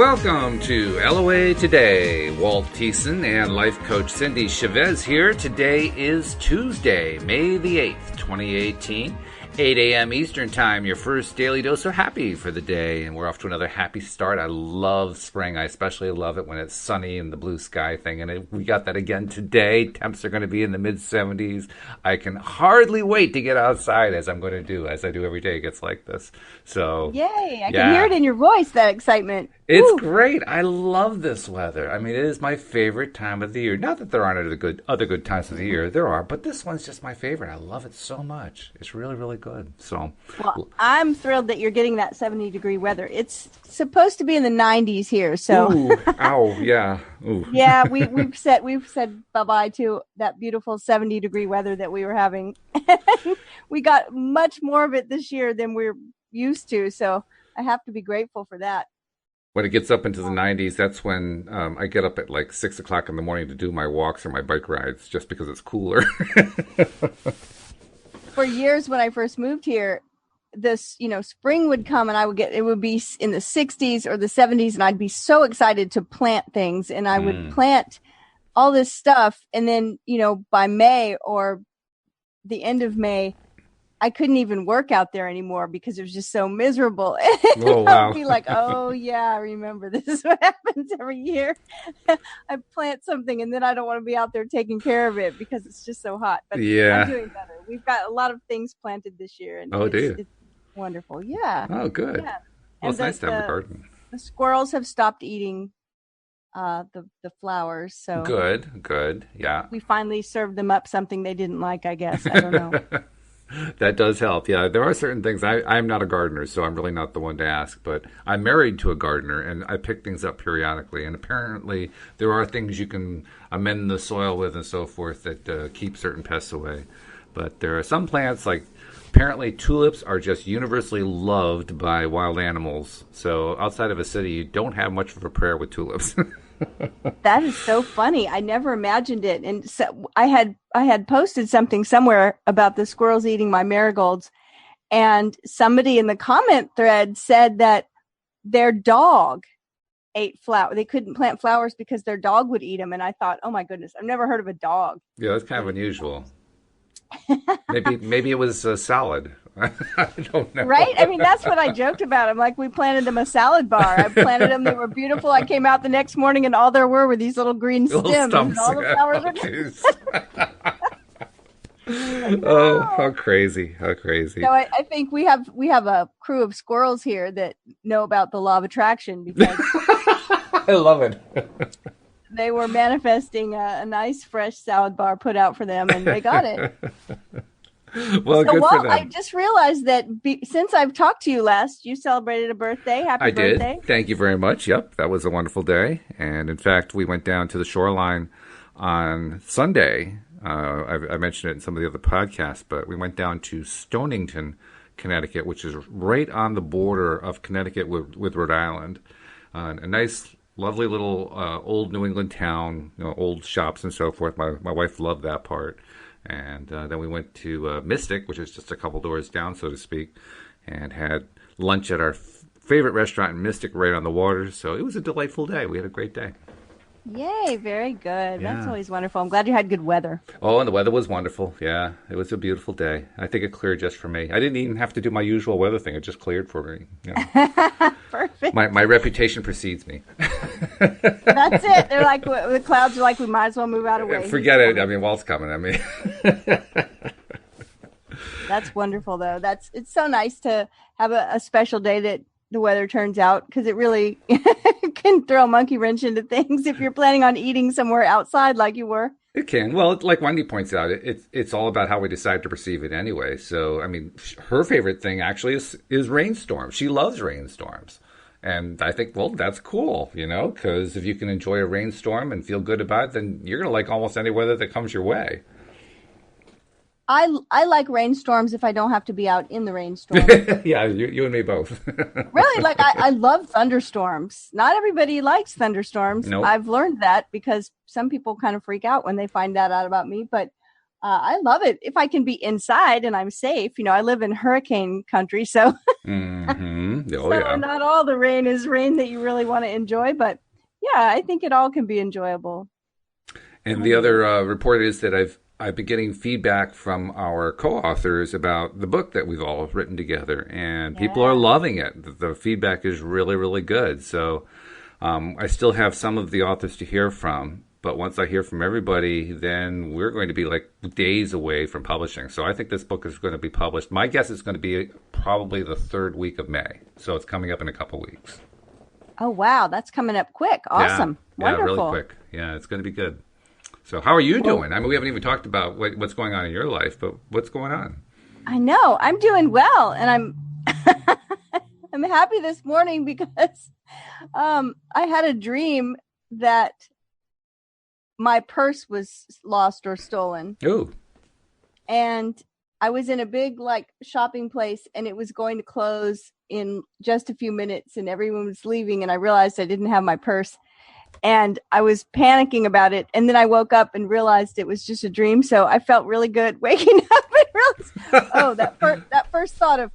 Welcome to LOA Today. Walt Thiessen and life coach Cindy Chavez here. Today is Tuesday, May the 8th, 2018. 8 a.m. Eastern Time, your first daily dose of happy for the day. And we're off to another happy start. I love spring. I especially love it when it's sunny and the blue sky thing. And we got that again today. Temps are going to be in the mid-70s. I can hardly wait to get outside as I do every day. It gets like this. So, yay. I can hear it in your voice, that excitement. It's great. I love this weather. I mean, it is my favorite time of the year. Not that there aren't other good times of the year. There are, but this one's just my favorite. I love it so much. It's really, really good. So, well, I'm thrilled that you're getting that 70-degree weather. It's supposed to be in the 90s here. So, yeah. Ooh. Yeah, we've said bye-bye to that beautiful 70-degree weather that we were having. We got much more of it this year than we're used to. So, I have to be grateful for that. When it gets up into the 90s, that's when I get up at like 6 o'clock in the morning to do my walks or my bike rides just because it's cooler. For years when I first moved here, spring would come and it would be in the 60s or the 70s, and I'd be so excited to plant things, and I would plant all this stuff. And then, by May or the end of May, I couldn't even work out there anymore because it was just so miserable. Oh, wow. I'd be like, oh, yeah, I remember. This is what happens every year. I plant something, and then I don't want to be out there taking care of it because it's just so hot. But yeah. I'm doing better. We've got a lot of things planted this year. And it's wonderful. Yeah. Oh, good. Yeah. Well, it's nice to have a garden. The squirrels have stopped eating the flowers. So Good. Yeah. We finally served them up something they didn't like, I guess. I don't know. That does help. Yeah, there are certain things. I'm not a gardener, so I'm really not the one to ask. But I'm married to a gardener, and I pick things up periodically. And apparently, there are things you can amend the soil with and so forth that keep certain pests away. But there are some plants, like apparently tulips, are just universally loved by wild animals. So outside of a city, you don't have much of a prayer with tulips. That is so funny. I never imagined it. And so I had posted something somewhere about the squirrels eating my marigolds, and somebody in the comment thread said that their dog ate flower. They couldn't plant flowers because their dog would eat them. And I thought, oh my goodness, I've never heard of a dog. Yeah, that's kind of unusual. Maybe it was a salad. I don't know. Right? I mean, that's what I joked about. I'm like, we planted them a salad bar. I planted them. They were beautiful. I came out the next morning, and all there were these little green stems. And all the flowers were Oh, how crazy. So I think we have a crew of squirrels here that know about the law of attraction because I love it. They were manifesting a nice fresh salad bar put out for them, and they got it. Well, good for them. I just realized that since I've talked to you last, you celebrated a birthday. Happy birthday. I did. Thank you very much. Yep, that was a wonderful day. And in fact, we went down to the shoreline on Sunday. I mentioned it in some of the other podcasts, but we went down to Stonington, Connecticut, which is right on the border of Connecticut with Rhode Island. A nice, lovely little old New England town, old shops and so forth. My wife loved that part. And then we went to Mystic, which is just a couple doors down, so to speak, and had lunch at our favorite restaurant in Mystic right on the water. So it was a delightful day. We had a great day. Yay, very good. Yeah. That's always wonderful. I'm glad you had good weather. Oh, and the weather was wonderful. Yeah, it was a beautiful day. I think it cleared just for me. I didn't even have to do my usual weather thing. It just cleared for me. Perfect. My reputation precedes me. That's it. They're like, the clouds are like, we might as well move out of the way. Forget it. I mean, Walt's coming. I mean. That's wonderful, though. It's so nice to have a special day that the weather turns out, because it really can throw a monkey wrench into things if you're planning on eating somewhere outside like you were. It can. Well, like Wendy points out, it's all about how we decide to perceive it anyway. So, I mean, her favorite thing actually is rainstorms. She loves rainstorms. And I think, well, that's cool, because if you can enjoy a rainstorm and feel good about it, then you're going to like almost any weather that comes your way. I like rainstorms if I don't have to be out in the rainstorm. Yeah, you and me both. Really, like I love thunderstorms. Not everybody likes thunderstorms. Nope. I've learned that because some people kind of freak out when they find that out about me. But I love it if I can be inside and I'm safe. I live in hurricane country, so Mm-hmm. Oh, So yeah. not all the rain is rain that you really want to enjoy, but yeah, I think it all can be enjoyable. And the Anyway, other report is that I've been getting feedback from our co-authors about the book that we've all written together, and people are yeah. loving it. The feedback is really, really good. So I still have some of the authors to hear from, but once I hear from everybody, then we're going to be like days away from publishing. So I think this book is going to be published. My guess is going to be probably the third week of May. So it's coming up in a couple weeks. Oh wow, that's coming up quick. Yeah, Awesome. yeah, really Wonderful. quick. Yeah, it's going to be good. So how are you Well, doing? I mean, we haven't even talked about what's going on in your life, but what's going on? I know I'm doing well, and I'm happy this morning because I had a dream that my purse was lost or stolen, Oh, and I was in a big like shopping place, and it was going to close in just a few minutes, and everyone was leaving, and I realized I didn't have my purse, and I was panicking about it, and then I woke up and realized it was just a dream. So I felt really good waking up and realized, oh, that first thought of,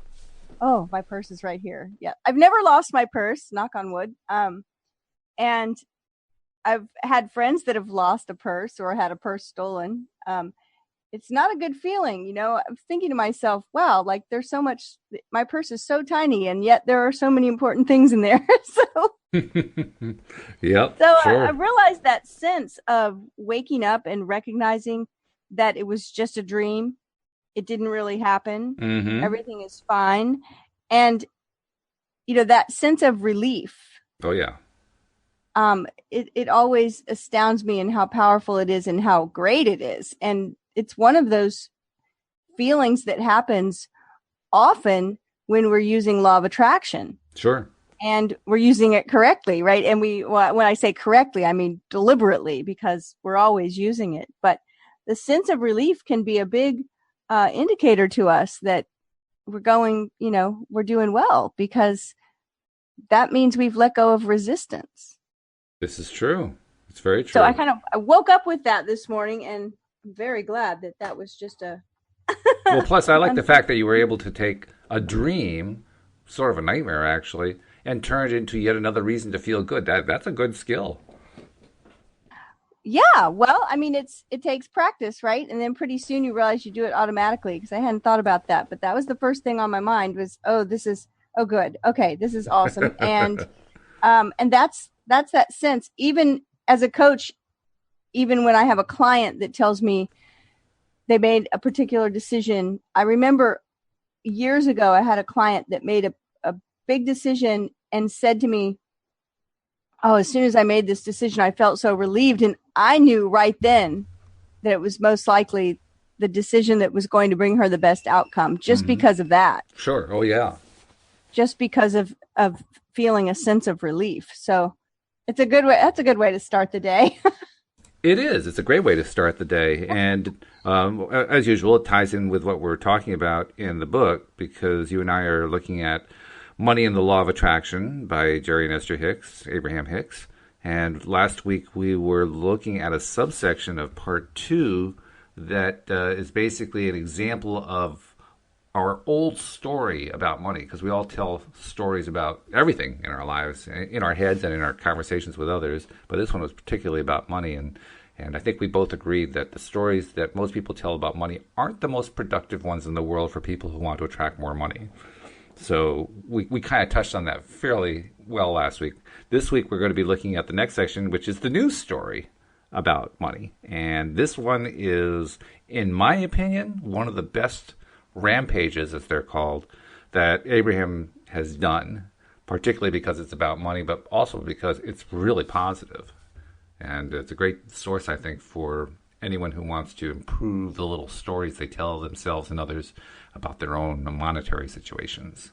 oh, my purse is right here. Yeah, I've never lost my purse, knock on wood. And I've had friends that have lost a purse or had a purse stolen. It's not a good feeling, you know. I'm thinking to myself, wow, like there's so much. My purse is so tiny, and yet there are so many important things in there. so yep, So I sure. realized that sense of waking up and recognizing that it was just a dream. It didn't really happen. Mm-hmm. Everything is fine. And, that sense of relief, Oh, yeah. it always astounds me in how powerful it is and how great it is. And it's one of those feelings that happens often when we're using law of attraction. Sure. And we're using it correctly, right? And when I say correctly, I mean deliberately, because we're always using it. But the sense of relief can be a big indicator to us that we're we're doing well, because that means we've let go of resistance. This is true. It's very So true. I woke up with that this morning, and I'm very glad that that was just a Well, plus, I like the wonderful. fact that you were able to take a dream, sort of a nightmare actually, and turn it into yet another reason to feel good. That's a good skill. Yeah, well, I mean, it takes practice, right? And then pretty soon you realize you do it automatically, because I hadn't thought about that. But that was the first thing on my mind was, oh good, okay, this is awesome, and that's that sense. Even as a coach, even when I have a client that tells me they made a particular decision, I remember years ago I had a client that made a big decision and said to me, oh, as soon as I made this decision, I felt so relieved. And I knew right then that it was most likely the decision that was going to bring her the best outcome, just Mm-hmm. because of that, Sure. Oh, yeah. just because of feeling a sense of relief. So it's a good way. That's a good way to start the day. It is. It's a great way to start the day. And as usual, it ties in with what we're talking about in the book, because you and I are looking at Money and the Law of Attraction by Jerry and Esther Hicks, Abraham Hicks. And last week we were looking at a subsection of part two that is basically an example of our old story about money, because we all tell stories about everything in our lives, in our heads and in our conversations with others. But this one was particularly about money, and I think we both agreed that the stories that most people tell about money aren't the most productive ones in the world for people who want to attract more money. So we kind of touched on that fairly well last week. This week we're going to be looking at the next section, which is the news story about money. And this one is, in my opinion, one of the best rampages, as they're called, that Abraham has done, particularly because it's about money, but also because it's really positive. And it's a great source, I think, for anyone who wants to improve the little stories they tell themselves and others about their own monetary situations.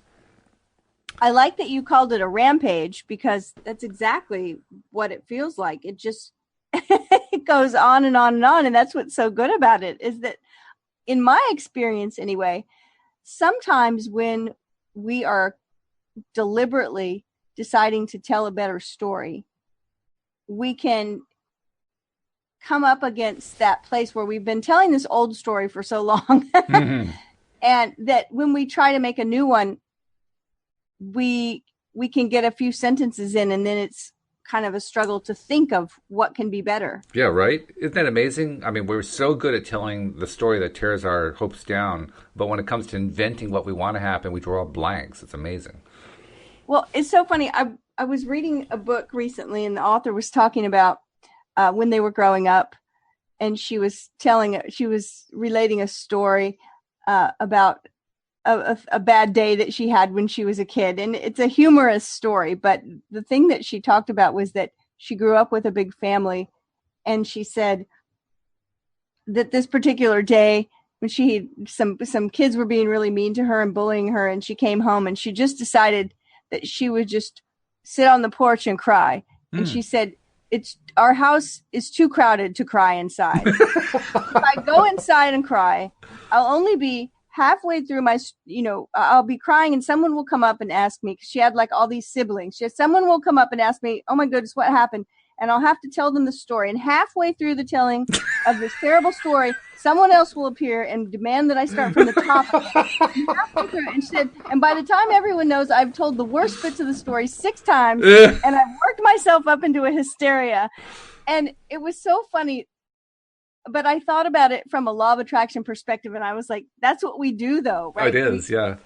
I like that you called it a rampage, because that's exactly what it feels like. It just it goes on and on and on, and that's what's so good about it, is that in my experience anyway, sometimes when we are deliberately deciding to tell a better story, we can come up against that place where we've been telling this old story for so long. Mm-hmm. And that when we try to make a new one, we can get a few sentences in, and then it's kind of a struggle to think of what can be better. Yeah, right? Isn't that amazing? I mean, we're so good at telling the story that tears our hopes down, but when it comes to inventing what we want to happen, we draw blanks. It's amazing. Well, it's so funny. I was reading a book recently, and the author was talking about when they were growing up, and she was relating a story about a bad day that she had when she was a kid. And it's a humorous story, but the thing that she talked about was that she grew up with a big family, and she said that this particular day when some kids were being really mean to her and bullying her, and she came home and she just decided that she would just sit on the porch and cry. And she said, our house is too crowded to cry inside. If I go inside and cry, I'll only be halfway through I'll be crying and someone will come up and ask me, because she had like all these siblings. Someone will come up and ask me, oh my goodness, what happened? And I'll have to tell them the story. And halfway through the telling of this terrible story, someone else will appear and demand that I start from the top. And she said, and by the time everyone knows, I've told the worst bits of the story 6 times, and I've worked myself up into a hysteria. And it was so funny. But I thought about it from a law of attraction perspective, and I was like, that's what we do, though, right? It is, yeah.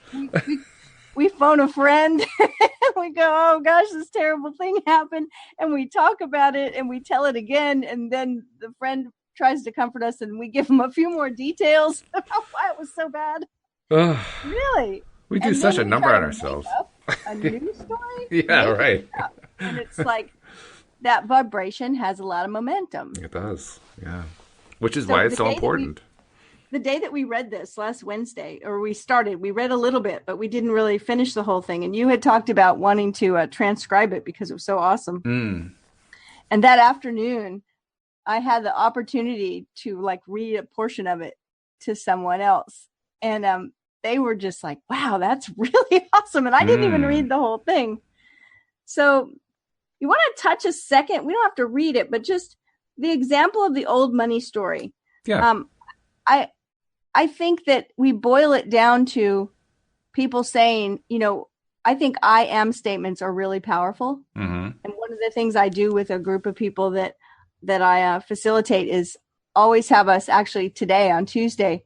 We phone a friend, we go, oh gosh, this terrible thing happened, and we talk about it, and we tell it again, and then the friend tries to comfort us, and we give them a few more details about why it was so bad. Really? We do such a number on ourselves. A new story? Yeah, right. And it's like, that vibration has a lot of momentum. It does, yeah. Which is why it's so important. The day that we read this last Wednesday, or we read a little bit, but we didn't really finish the whole thing. And you had talked about wanting to transcribe it because it was so awesome. And that afternoon, I had the opportunity to like read a portion of it to someone else. And they were just like, wow, that's really awesome. And I didn't even read the whole thing. So you want to touch a second? We don't have to read it, but just the example of the old money story. Yeah. I think that we boil it down to people saying, I think I am statements are really powerful. And one of the things I do with a group of people that I facilitate is always have us, actually today on Tuesday,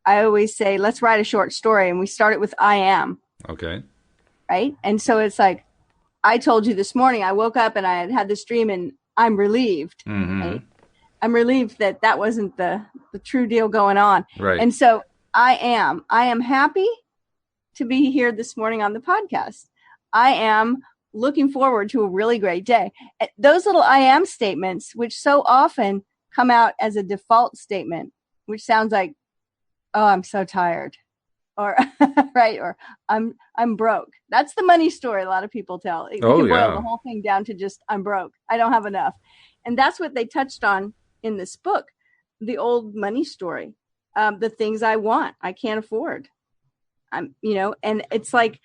I always say, let's write a short story. And we start it with I am. Okay. Right. And so it's like, I told you this morning, I woke up and I had this dream and I'm relieved. Right? I'm relieved that wasn't the true deal going on. Right. And so I am happy to be here this morning on the podcast. I am looking forward to a really great day. Those little I am statements, which so often come out as a default statement, which sounds like, oh, I'm so tired, or right, or I'm broke. That's the money story a lot of people tell. You can boil the whole thing down to just I'm broke. I don't have enough. And that's what they touched on in this book, the old money story, the things I want, I can't afford. And it's like,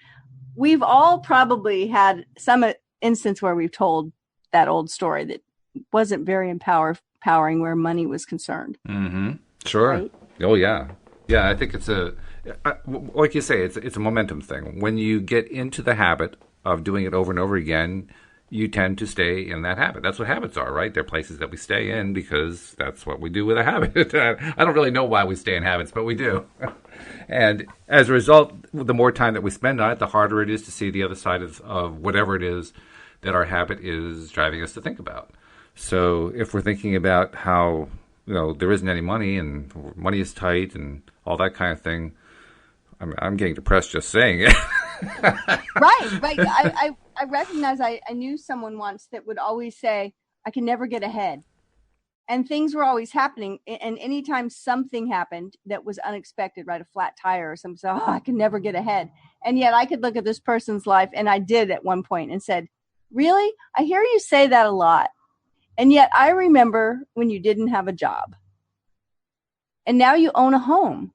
we've all probably had some instance where we've told that old story that wasn't very empowering where money was concerned. Sure. Right? Oh yeah. Yeah. I think it's like you say, it's a momentum thing. When you get into the habit of doing it over and over again, you tend to stay in that habit. That's what habits are, right? They're places that we stay in because that's what we do with a habit. I don't really know why we stay in habits, but we do. And as a result, the more time that we spend on it, the harder it is to see the other side of whatever it is that our habit is driving us to think about. So if we're thinking about how, there isn't any money and money is tight and all that kind of thing, I'm getting depressed just saying it. Right. I recognize I knew someone once that would always say, I can never get ahead. And things were always happening. And anytime something happened that was unexpected, right, a flat tire or something, so, I can never get ahead. And yet I could look at this person's life, and I did at one point, and said, really? I hear you say that a lot. And yet I remember when you didn't have a job. And now you own a home.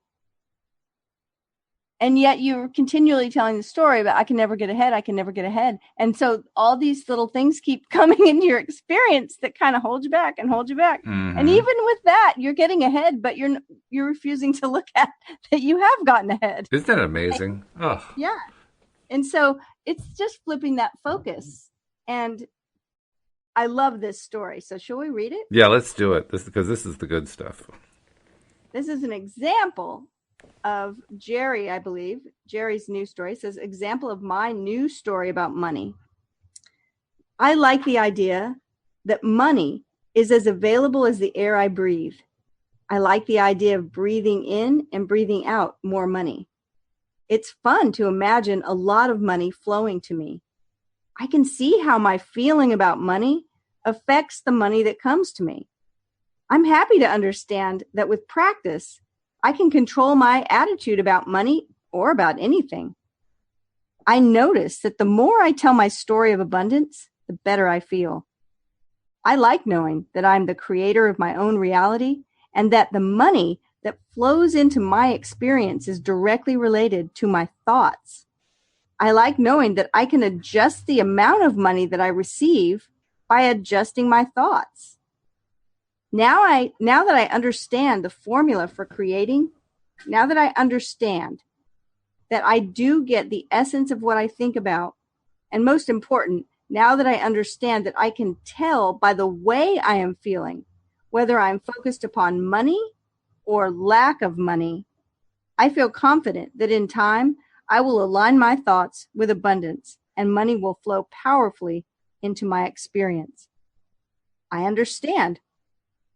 And yet you're continually telling the story about I can never get ahead. I can never get ahead. And so all these little things keep coming into your experience that kind of hold you back and hold you back. And even with that, you're getting ahead, but you're refusing to look at that you have gotten ahead. Isn't that amazing? Yeah. And so it's just flipping that focus. And I love this story. So shall we read it? Yeah, let's do it. Because this is the good stuff. This is an example of Jerry, I believe. Jerry's news story. It says, example of my news story about money. I like the idea that money is as available as the air I breathe. I like the idea of breathing in and breathing out more money. It's fun to imagine a lot of money flowing to me. I can see how my feeling about money affects the money that comes to me. I'm happy to understand that with practice, I can control my attitude about money or about anything. I notice that the more I tell my story of abundance, the better I feel. I like knowing that I'm the creator of my own reality and that the money that flows into my experience is directly related to my thoughts. I like knowing that I can adjust the amount of money that I receive by adjusting my thoughts. Now that I understand the formula for creating, now that I understand that I do get the essence of what I think about, and most important, now that I understand that I can tell by the way I am feeling, whether I'm focused upon money or lack of money, I feel confident that in time, I will align my thoughts with abundance and money will flow powerfully into my experience. I understand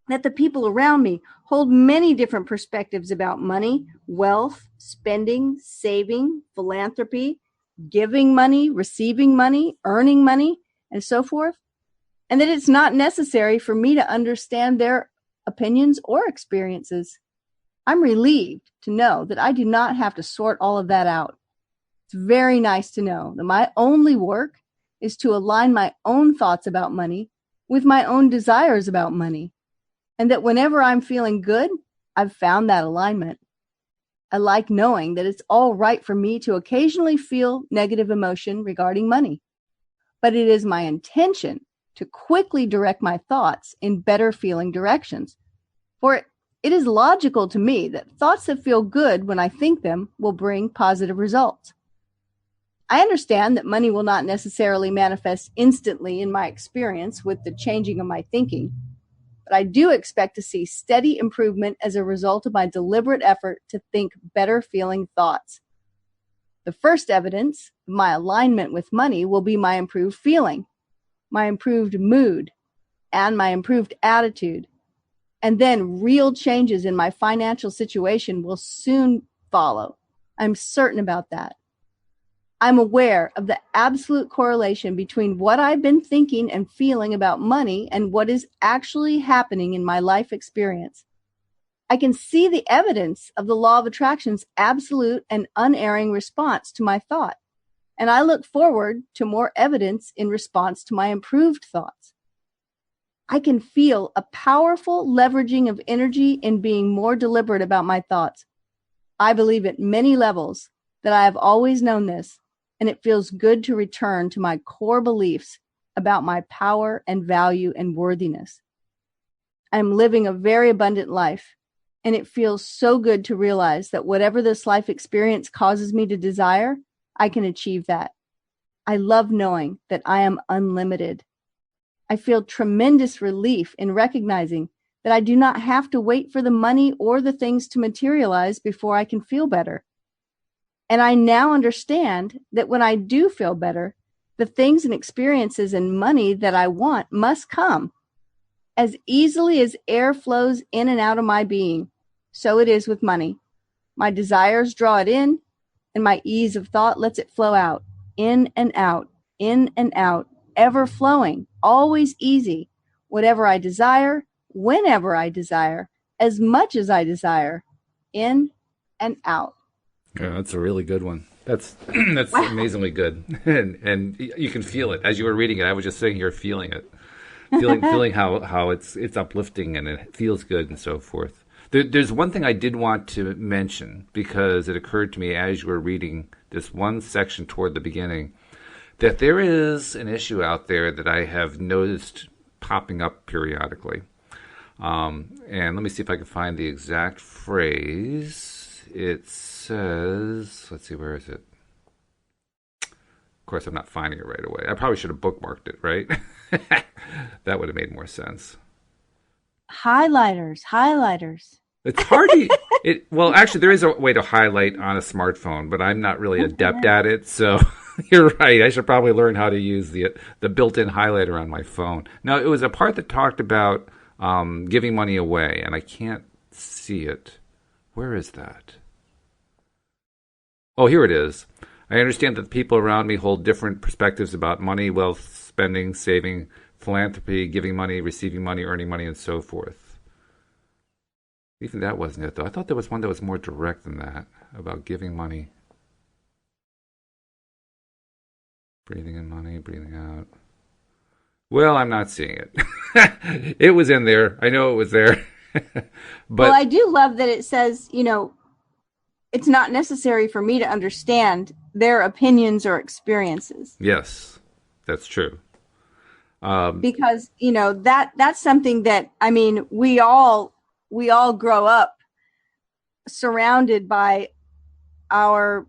that the people around me hold many different perspectives about money, wealth, spending, saving, philanthropy, giving money, receiving money, earning money, and so forth, and that it's not necessary for me to understand their opinions or experiences. I'm relieved to know that I do not have to sort all of that out. It's very nice to know that my only work is to align my own thoughts about money with my own desires about money, and that whenever I'm feeling good, I've found that alignment. I like knowing that it's all right for me to occasionally feel negative emotion regarding money, but it is my intention to quickly direct my thoughts in better feeling directions. For it is logical to me that thoughts that feel good when I think them will bring positive results. I understand that money will not necessarily manifest instantly in my experience with the changing of my thinking, but I do expect to see steady improvement as a result of my deliberate effort to think better feeling thoughts. The first evidence of my alignment with money will be my improved feeling, my improved mood, and my improved attitude. And then real changes in my financial situation will soon follow. I'm certain about that. I'm aware of the absolute correlation between what I've been thinking and feeling about money and what is actually happening in my life experience. I can see the evidence of the law of attraction's absolute and unerring response to my thought, and I look forward to more evidence in response to my improved thoughts. I can feel a powerful leveraging of energy in being more deliberate about my thoughts. I believe at many levels that I have always known this, and it feels good to return to my core beliefs about my power and value and worthiness. I'm living a very abundant life, and it feels so good to realize that whatever this life experience causes me to desire, I can achieve that. I love knowing that I am unlimited. I feel tremendous relief in recognizing that I do not have to wait for the money or the things to materialize before I can feel better. And I now understand that when I do feel better, the things and experiences and money that I want must come. As easily as air flows in and out of my being, so it is with money. My desires draw it in, and my ease of thought lets it flow out, in and out, ever flowing, always easy. Whatever I desire, whenever I desire, as much as I desire, in and out. Yeah, that's a really good one. That's that's amazingly good, and you can feel it as you were reading it. I was just sitting here feeling it, feeling how it's uplifting and it feels good and so forth. There's one thing I did want to mention because it occurred to me as you were reading this one section toward the beginning that there is an issue out there that I have noticed popping up periodically. And let me see if I can find the exact phrase. It says, let's see, where is it? course, I'm not finding it right away. I probably should have bookmarked it, right? That would have made more sense. Highlighters. It's hard to well, actually there is a way to highlight on a smartphone, but I'm not really adept at it, so you're right. I should probably learn how to use the built-in highlighter on my phone. Now, it was a part that talked about giving money away, and I can't see it. Where is that? Oh, here it is. I understand that the people around me hold different perspectives about money, wealth, spending, saving, philanthropy, giving money, receiving money, earning money, and so forth. Even that wasn't it, though. I thought there was one that was more direct than that, about giving money. Breathing in money, breathing out. Well, I'm not seeing it. It was in there. I know it was there. But well, I do love that it says, it's not necessary for me to understand their opinions or experiences. Yes, that's true. Because, that's something that, we all grow up surrounded by our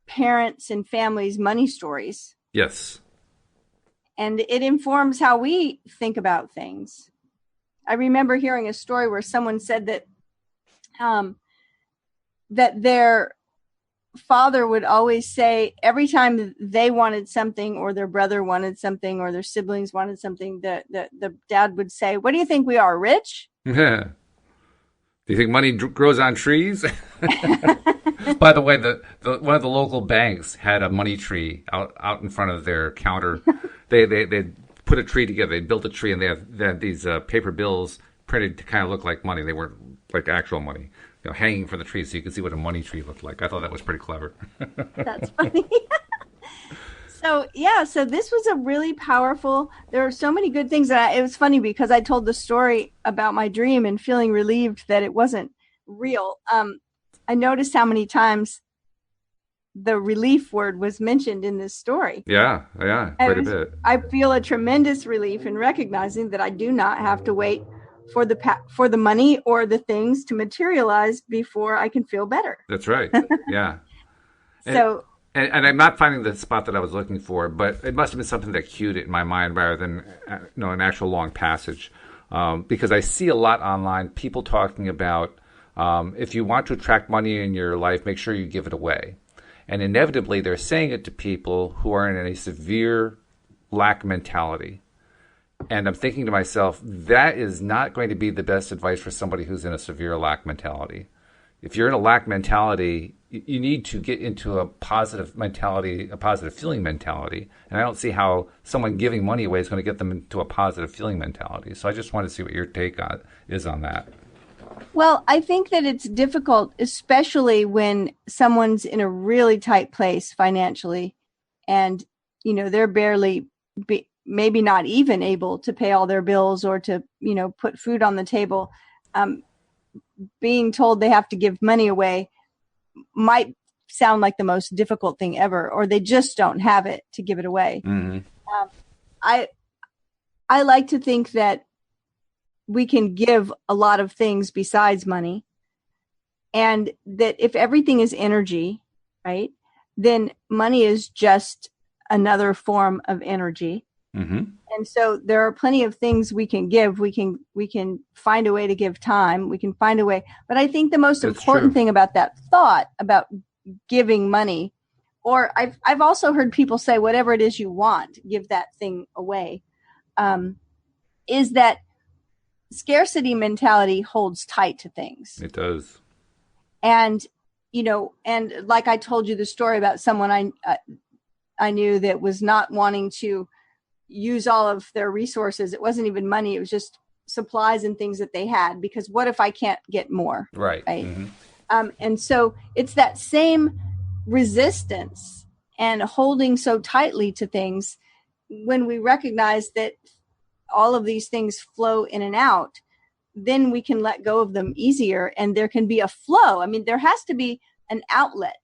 parents' and families' money stories. Yes. And it informs how we think about things. I remember hearing a story where someone said that that their father would always say every time they wanted something, or their brother wanted something, or their siblings wanted something, the dad would say, "What do you think we are, rich?" Yeah. Do you think money grows on trees? By the way, the one of the local banks had a money tree out in front of their counter. They put a tree together. They built a tree, and they had these paper bills printed to kind of look like money. They weren't like actual money, hanging from the tree, so you could see what a money tree looked like. I thought that was pretty clever. That's funny. So this was a really powerful. There are so many good things. It was funny because I told the story about my dream and feeling relieved that it wasn't real. I noticed how many times the relief word was mentioned in this story. Yeah, quite a bit. I feel a tremendous relief in recognizing that I do not have to wait for the money or the things to materialize before I can feel better. That's right. Yeah. So. And I'm not finding the spot that I was looking for, but it must have been something that cued it in my mind rather than an actual long passage. Because I see a lot online, people talking about if you want to attract money in your life, make sure you give it away. And inevitably, they're saying it to people who are in a severe lack mentality. And I'm thinking to myself, that is not going to be the best advice for somebody who's in a severe lack mentality. If you're in a lack mentality, you need to get into a positive mentality, a positive feeling mentality. And I don't see how someone giving money away is going to get them into a positive feeling mentality. So I just wanted to see what your take is on that. Well, I think that it's difficult, especially when someone's in a really tight place financially and, they're barely, maybe not even able to pay all their bills or to, put food on the table. Being told they have to give money away might sound like the most difficult thing ever, or they just don't have it to give it away. Mm-hmm. I like to think that we can give a lot of things besides money, and that if everything is energy, right, then money is just another form of energy. Mm-hmm. And so there are plenty of things we can give. We can find a way to give time. We can find a way. But I think the most important thing about that thought about giving money, or I've also heard people say, whatever it is you want, give that thing away, is that scarcity mentality holds tight to things. It does. And, and like I told you the story about someone I knew that was not wanting to use all of their resources. It wasn't even money. It was just supplies and things that they had, because what if I can't get more? Right. Mm-hmm. And so it's that same resistance and holding so tightly to things. When we recognize that all of these things flow in and out, then we can let go of them easier, and there can be a flow. There has to be an outlet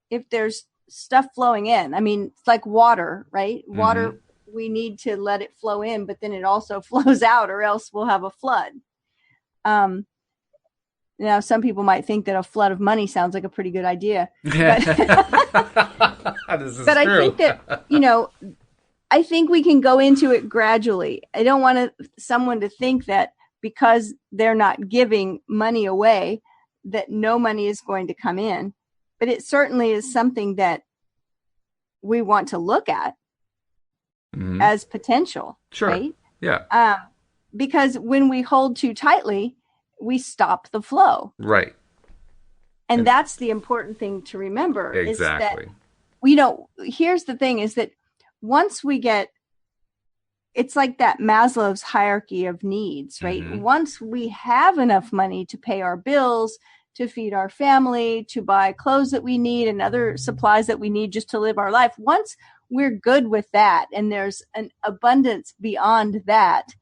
if there's stuff flowing in. It's like water, right? Mm-hmm. Water, we need to let it flow in, but then it also flows out, or else we'll have a flood. Now, some people might think that a flood of money sounds like a pretty good idea. But, This is but I true. think that, I think we can go into it gradually. I don't want someone to think that because they're not giving money away, that no money is going to come in. But it certainly is something that we want to look at as potential. Sure. Right? Yeah. Because when we hold too tightly, we stop the flow. Right. And that's the important thing to remember. Exactly. Is that, here's the thing is that once we get, it's like that Maslow's hierarchy of needs, right? Mm-hmm. Once we have enough money to pay our bills, to feed our family, to buy clothes that we need and other supplies that we need just to live our life. Once we're good with that and there's an abundance beyond that,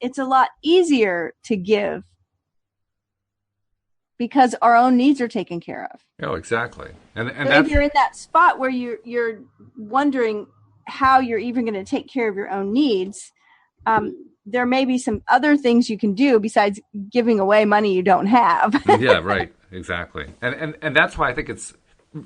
it's a lot easier to give because our own needs are taken care of. Oh, exactly. And if you're in that spot where you're wondering how you're even going to take care of your own needs, there may be some other things you can do besides giving away money you don't have. Yeah, right. Exactly. And that's why I think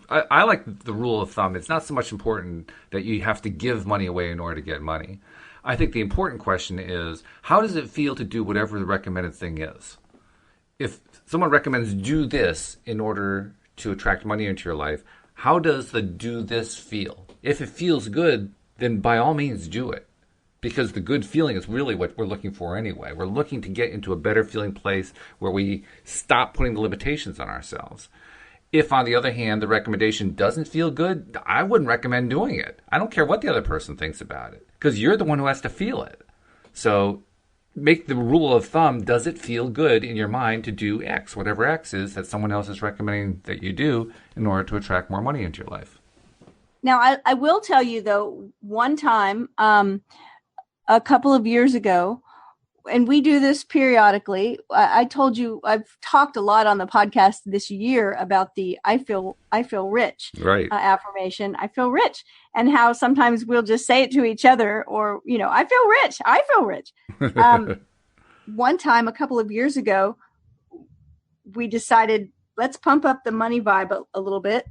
I like the rule of thumb. It's not so much important that you have to give money away in order to get money. I think the important question is, how does it feel to do whatever the recommended thing is? If someone recommends do this in order to attract money into your life, how does the do this feel? If it feels good, then by all means do it. Because the good feeling is really what we're looking for anyway. We're looking to get into a better feeling place where we stop putting the limitations on ourselves. If, on the other hand, the recommendation doesn't feel good, I wouldn't recommend doing it. I don't care what the other person thinks about it, because you're the one who has to feel it. So make the rule of thumb, does it feel good in your mind to do X, whatever X is that someone else is recommending that you do in order to attract more money into your life? Now, I will tell you, though, one time, a couple of years ago, and we do this periodically. I told you I've talked a lot on the podcast this year about the I feel rich affirmation. I feel rich, and how sometimes we'll just say it to each other, or I feel rich. One time, a couple of years ago, we decided let's pump up the money vibe a little bit,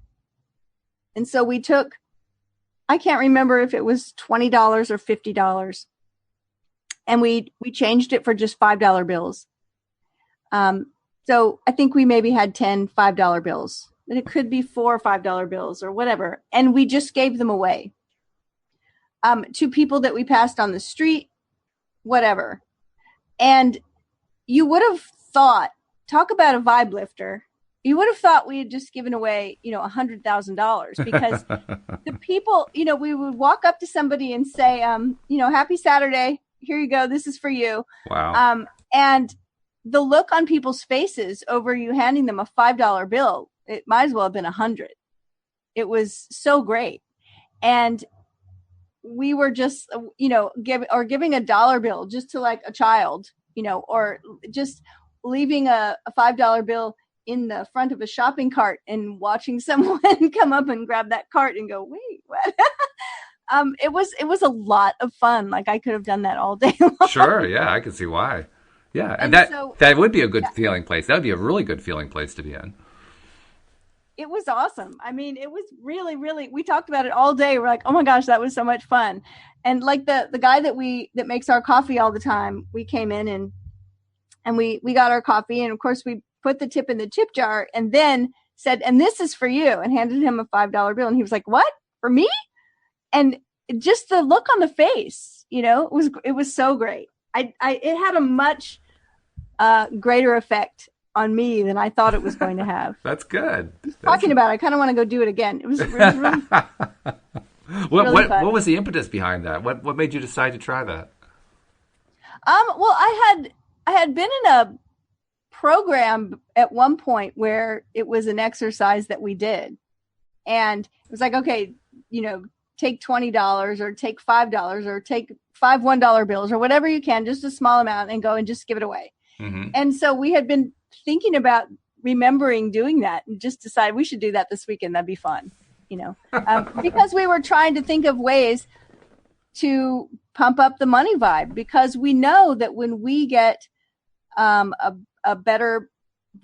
and so we took. I can't remember if it was $20 or $50. And we changed it for just $5 bills. So I think we maybe had 10 $5 bills. And it could be 4 $5 bills or whatever. And we just gave them away to people that we passed on the street, whatever. And you would have thought, talk about a vibe lifter. You would have thought we had just given away, $100,000 because the people, we would walk up to somebody and say, happy Saturday. Here you go. This is for you. Wow. And the look on people's faces over you handing them a $5 bill, it might as well have been 100. It was so great. And we were just, giving a dollar bill just to like a child, or just leaving a $5 bill in the front of a shopping cart and watching someone come up and grab that cart and go, wait, what? It was a lot of fun. Like I could have done that all day long. Sure. Yeah. I can see why. Yeah. And that would be a good feeling place. That would be a really good feeling place to be in. It was awesome. I mean, it was really, really, we talked about it all day. We're like, oh my gosh, that was so much fun. And like the guy that makes our coffee all the time, we came in and we got our coffee. And of course we put the tip in the tip jar and then said, and this is for you, and handed him a $5 bill. And he was like, what? For me? And just the look on the face, it was so great. It had a much greater effect on me than I thought it was going to have. That's good. Talking about it, I kind of want to go do it again. It was really what was the impetus behind that? What made you decide to try that? Well, I had been in a program at one point where it was an exercise that we did, and it was like, okay, take $20 or take $5 or take 5 $1 bills or whatever you can, just a small amount, and go and just give it away. Mm-hmm. And so we had been thinking about remembering doing that and just decided we should do that this weekend. That'd be fun, because we were trying to think of ways to pump up the money vibe, because we know that when we get a better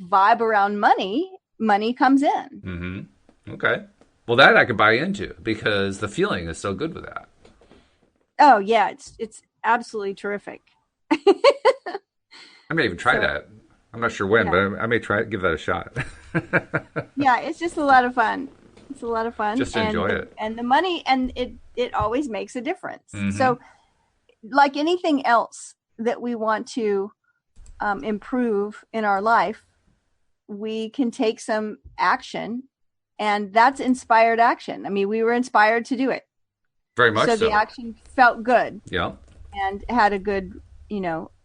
vibe around money, money comes in. Mm-hmm. Okay. Well, that I could buy into because the feeling is so good with that. Oh yeah, it's absolutely terrific. I may even try So that. I'm not sure when, yeah, but I may try give that a shot. yeah, it's just a lot of fun. It's a lot of fun, Just to enjoy it. and the money, and it always makes a difference. Mm-hmm. So like anything else that we want to improve in our life, we can take some action, and that's inspired action. I mean, we were inspired to do it. Very much So the so. action felt good Yeah. and had a good,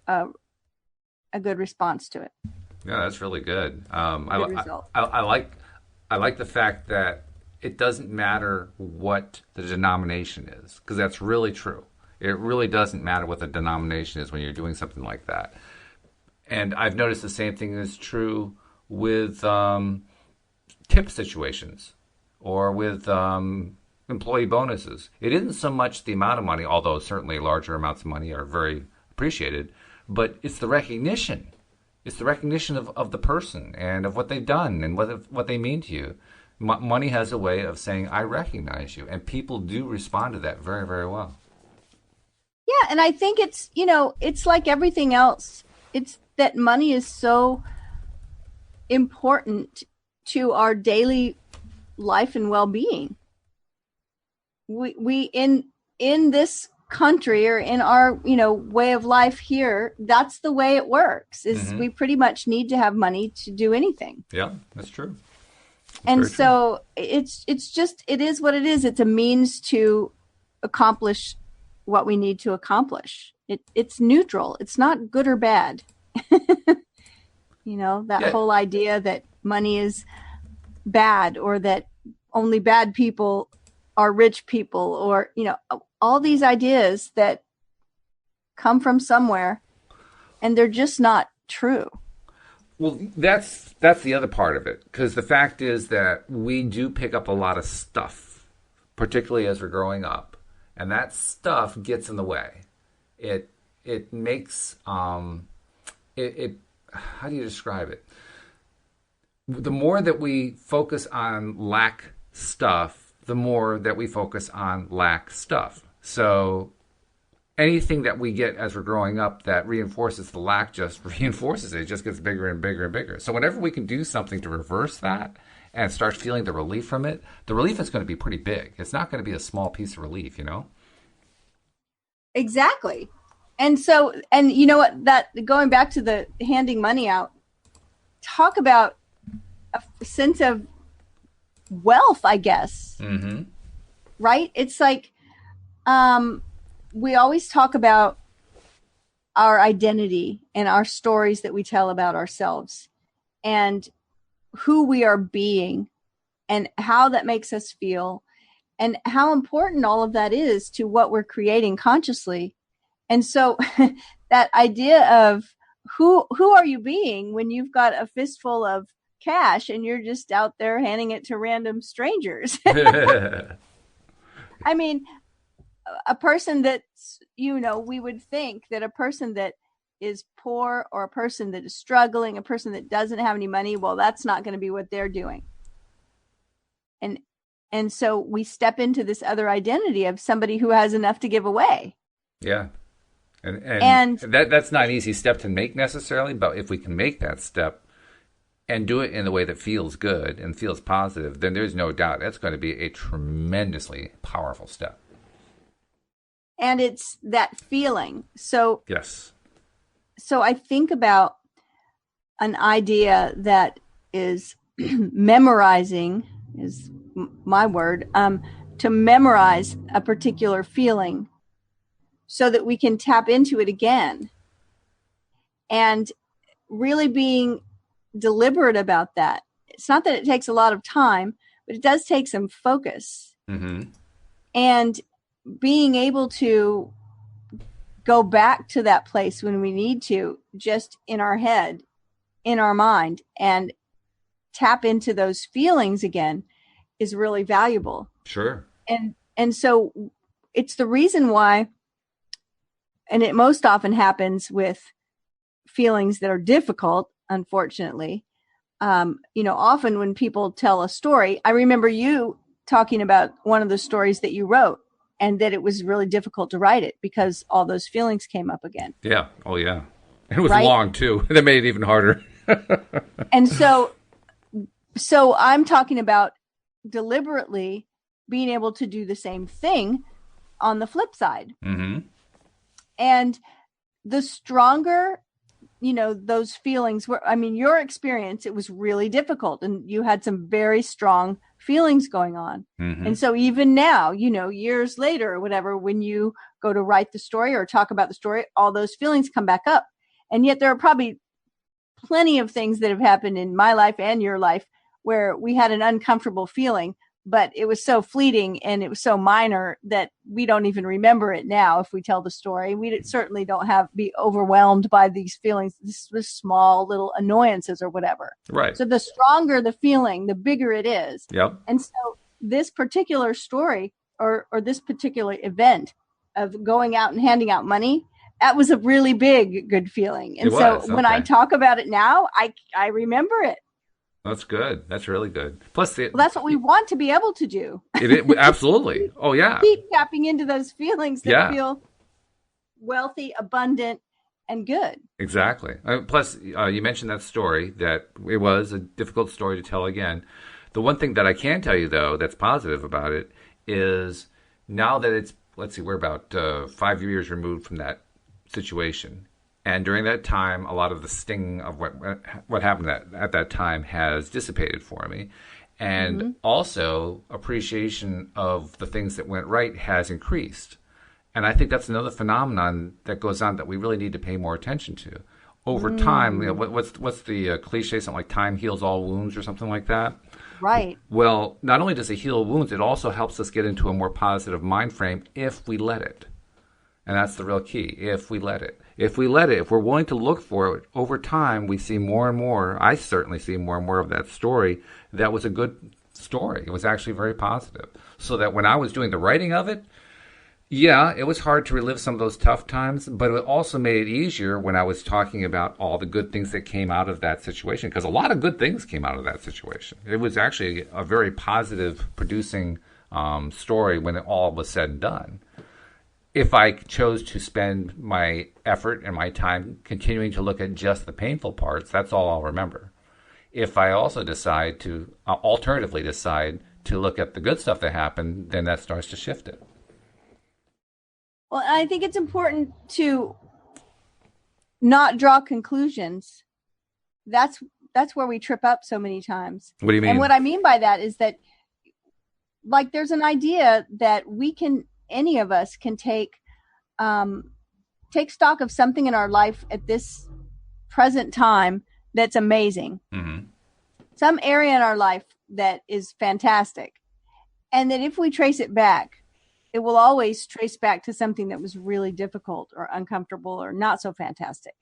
a good response to it, Yeah, that's really good. a good result. I like the fact that it doesn't matter what the denomination is, because that's really true. It really doesn't matter what the denomination is when you're doing something like that. And I've noticed the same thing is true with tip situations or with employee bonuses. It isn't so much the amount of money, although certainly larger amounts of money are very appreciated, but it's the recognition. It's the recognition of the person and of what they've done and what they mean to you. Money has a way of saying, I recognize you. And people do respond to that very, very well. Yeah, and I think it's, it's like everything else. It's that money is so important to our daily life and well-being. We in this country, or in our, way of life here, that's the way it works. Is Mm-hmm. we pretty much need to have money to do anything. Yeah, that's true. That's And very true. so it's just, it is what it is. It's a means to accomplish what we need to accomplish. It's neutral. It's not good or bad. That Yeah, whole idea that money is bad, or that only bad people are rich people, or, all these ideas that come from somewhere, and they're just not true. well, that's the other part of it, because the fact is that we do pick up a lot of stuff, particularly as we're growing up, and that stuff gets in the way. It makes it how do you describe it? The more that we focus on lack stuff, the more that we focus on lack stuff. So anything that we get as we're growing up that reinforces the lack just reinforces it. It just gets bigger and bigger and bigger. So whenever we can do something to reverse that and start feeling the relief from it, the relief is going to be pretty big. It's not going to be a small piece of relief, Exactly. And so, and you know what, that going back to the handing money out, talk about a sense of wealth, I guess. Mm-hmm. Right? It's like, we always talk about our identity and our stories that we tell about ourselves and who we are being and how that makes us feel and how important all of that is to what we're creating consciously. And so that idea of who are you being when you've got a fistful of cash and you're just out there handing it to random strangers? I mean, a person that's, we would think that a person that is poor, or a person that is struggling, a person that doesn't have any money, well, that's not going to be what they're doing. And so we step into this other identity of somebody who has enough to give away. Yeah. And And that's not an easy step to make necessarily, but if we can make that step and do it in a way that feels good and feels positive, then there's no doubt that's going to be a tremendously powerful step. and it's that feeling. So Yes. I think about an idea that is memorizing is my word, to memorize a particular feeling so that we can tap into it again, and really being deliberate about that. It's not that it takes a lot of time, but it does take some focus, Mm-hmm. and being able to go back to that place when we need to, just in our head, in our mind, and tap into those feelings again is really valuable. Sure. And so it's the reason why, and it most often happens with feelings that are difficult, unfortunately, often when people tell a story, I remember you talking about one of the stories that you wrote and that it was really difficult to write it because all those feelings came up again. Yeah. Oh, yeah. And it was right? long, too. That made it even harder. And so I'm talking about deliberately being able to do the same thing on the flip side. Mm-hmm. And the stronger, those feelings were, your experience, it was really difficult and you had some very strong feelings going on. Mm-hmm. And so even now, years later or whatever, when you go to write the story or talk about the story, all those feelings come back up. And yet there are probably plenty of things that have happened in my life and your life where we had an uncomfortable feeling, but it was so fleeting and it was so minor that we don't even remember it now. If we tell the story, we certainly don't be overwhelmed by these feelings, this small little annoyances or whatever. Right. So the stronger the feeling, the bigger it is. Yep. And so this particular story or this particular event of going out and handing out money, that was a really big, good feeling. And when I talk about it now, I remember it. That's good. That's really good. Plus, that's what we want to be able to do. Absolutely. Oh, yeah. Keep tapping into those feelings that feel wealthy, abundant, and good. Exactly. Plus, you mentioned that story, that it was a difficult story to tell again. The one thing that I can tell you, though, that's positive about it is now that it's, let's see, we're about 5 years removed from that situation. And during that time, a lot of the sting of what happened at that time has dissipated for me. And also appreciation of the things that went right has increased. And I think that's another phenomenon that goes on that we really need to pay more attention to. Over time, what's the cliche, something like time heals all wounds or something like that? Right. Well, not only does it heal wounds, it also helps us get into a more positive mind frame if we let it. And that's the real key, if we let it. If we're willing to look for it, over time, we see more and more, I certainly see more and more of that story. That was a good story. It was actually very positive. So that when I was doing the writing of it, it was hard to relive some of those tough times, but it also made it easier when I was talking about all the good things that came out of that situation, because a lot of good things came out of that situation. It was actually a very positive producing story when it all was said and done. If I chose to spend my effort and my time continuing to look at just the painful parts, that's all I'll remember. If I also decide to, alternatively decide to look at the good stuff that happened, then that starts to shift it. Well, I think it's important to not draw conclusions. That's where we trip up so many times. What do you mean? And what I mean by that is that, like, there's an idea that any of us can take stock of something in our life at this present time that's amazing. Mm-hmm. Some area in our life that is fantastic. And that if we trace it back, it will always trace back to something that was really difficult or uncomfortable or not so fantastic.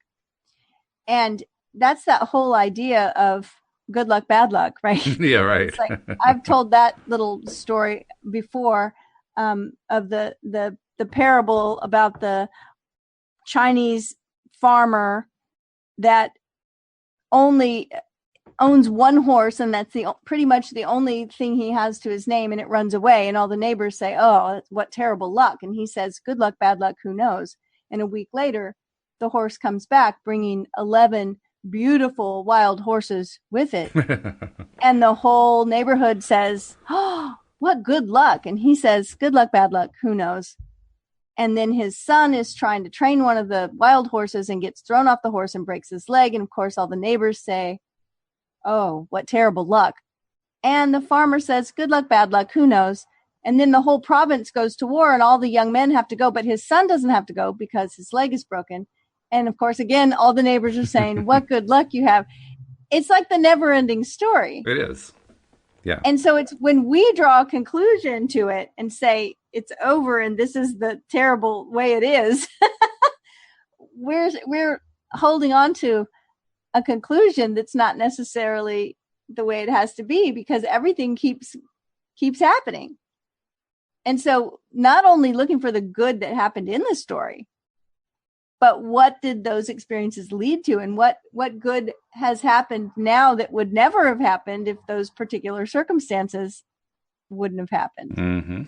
And that's that whole idea of good luck, bad luck, right? Yeah, right. It's like, I've told that little story before of the parable about the Chinese farmer that only owns one horse, and that's pretty much the only thing he has to his name, and it runs away, and all the neighbors say, "Oh, what terrible luck." And he says, "Good luck, bad luck, who knows?" And a week later, the horse comes back bringing 11 beautiful wild horses with it. And the whole neighborhood says, "Oh, what good luck." And he says, "Good luck, bad luck, who knows?" And then his son is trying to train one of the wild horses and gets thrown off the horse and breaks his leg. And of course, all the neighbors say, "Oh, what terrible luck." And the farmer says, "Good luck, bad luck, who knows?" And then the whole province goes to war and all the young men have to go, but his son doesn't have to go because his leg is broken. And of course, again, all the neighbors are saying, "What good luck you have." It's like the never ending story. It is. Yeah. And so it's when we draw a conclusion to it and say it's over and this is the terrible way it is, we're holding on to a conclusion that's not necessarily the way it has to be, because everything keeps happening. And so not only looking for the good that happened in the story, but what did those experiences lead to, and what good has happened now that would never have happened if those particular circumstances wouldn't have happened? Mm-hmm.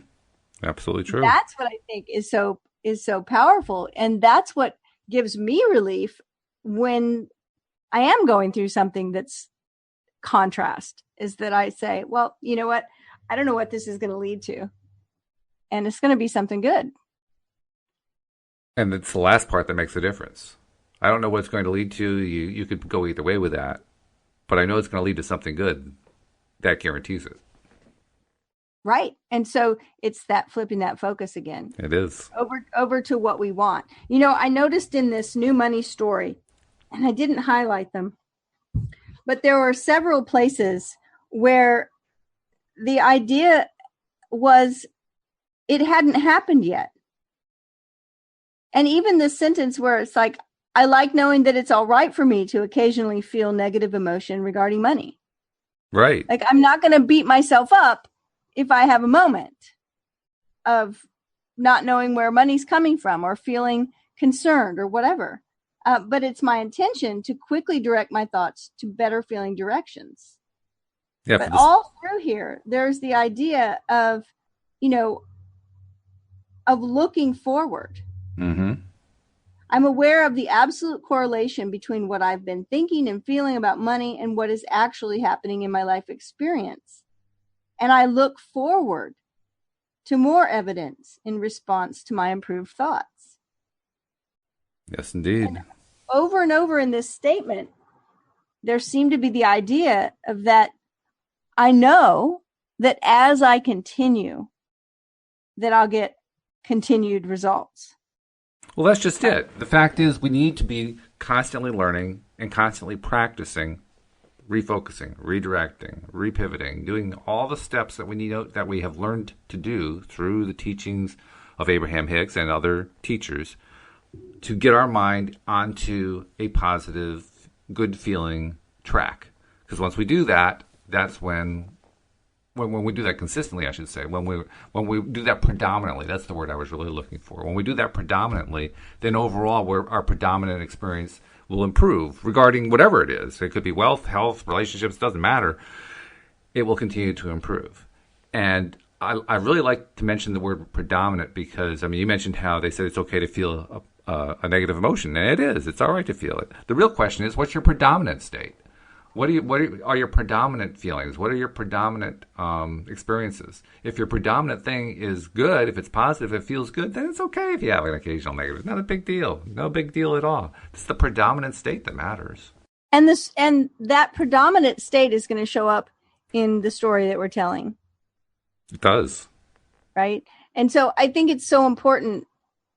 Absolutely true. That's what I think is so powerful, and that's what gives me relief when I am going through something that's contrast, is that I say, well, you know what? I don't know what this is going to lead to, and it's going to be something good. And it's the last part that makes a difference. I don't know what it's going to lead to. You could go either way with that, but I know it's going to lead to something good. That guarantees it. Right. And so it's that flipping that focus again. It is. Over to what we want. You know, I noticed in this new money story, and I didn't highlight them, but there were several places where the idea was it hadn't happened yet. And even this sentence where it's like, I like knowing that it's all right for me to occasionally feel negative emotion regarding money. Right. Like, I'm not going to beat myself up if I have a moment of not knowing where money's coming from or feeling concerned or whatever. But it's my intention to quickly direct my thoughts to better feeling directions. Yeah, but all through here, there's the idea of, you know, of looking forward. Mm-hmm. I'm aware of the absolute correlation between what I've been thinking and feeling about money and what is actually happening in my life experience. And I look forward to more evidence in response to my improved thoughts. Yes, indeed. And over in this statement, there seemed to be the idea of that I know that as I continue, that I'll get continued results. Well, that's just it. The fact is we need to be constantly learning and constantly practicing, refocusing, redirecting, repivoting, doing all the steps that we need, that we have learned to do through the teachings of Abraham Hicks and other teachers to get our mind onto a positive, good feeling track. Because once we do that, that's when we do that consistently, I should say, when we do that predominantly, that's the word I was really looking for. When we do that predominantly, then overall our predominant experience will improve regarding whatever it is. It could be wealth, health, relationships, doesn't matter. It will continue to improve. And I really like to mention the word predominant because, I mean, you mentioned how they said it's okay to feel a negative emotion, and it is. It's all right to feel it. The real question is, what's your predominant state? What are your predominant feelings? What are your predominant experiences? If your predominant thing is good, if it's positive, it feels good, then it's okay if you have an occasional negative. It's not a big deal. No big deal at all. It's the predominant state that matters. And that predominant state is going to show up in the story that we're telling. It does. Right? And so I think it's so important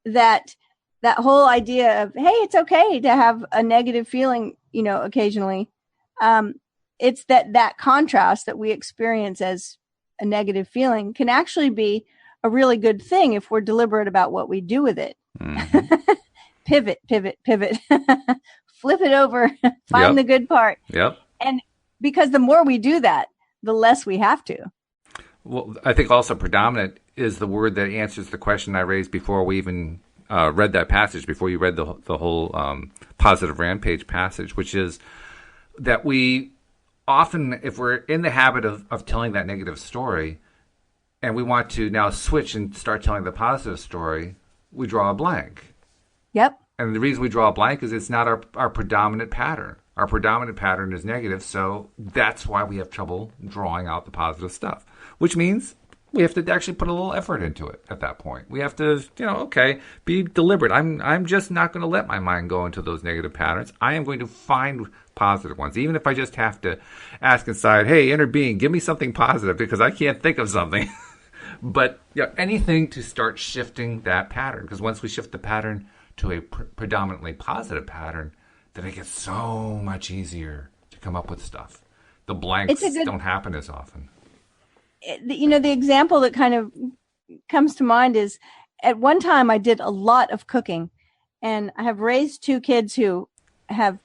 that whole idea of, hey, it's okay to have a negative feeling, you know, occasionally. It's that contrast that we experience as a negative feeling can actually be a really good thing if we're deliberate about what we do with it. Mm-hmm. Pivot, flip it over, find the good part. Yep. And because the more we do that, the less we have to. Well, I think also predominant is the word that answers the question I raised before we even read that passage, before you read the whole positive rampage passage, which is that we often, if we're in the habit of telling that negative story and we want to now switch and start telling the positive story, we draw a blank. Yep. And the reason we draw a blank is it's not our predominant pattern. Our predominant pattern is negative, so that's why we have trouble drawing out the positive stuff, which means we have to actually put a little effort into it at that point. We have to, be deliberate. I'm just not going to let my mind go into those negative patterns. I am going to find positive ones, even if I just have to ask inside, hey, inner being, give me something positive because I can't think of something. But anything to start shifting that pattern, because once we shift the pattern to a predominantly positive pattern, then it gets so much easier to come up with stuff. The blanks don't happen as often. The example that kind of comes to mind is at one time I did a lot of cooking, and I have raised two kids who have,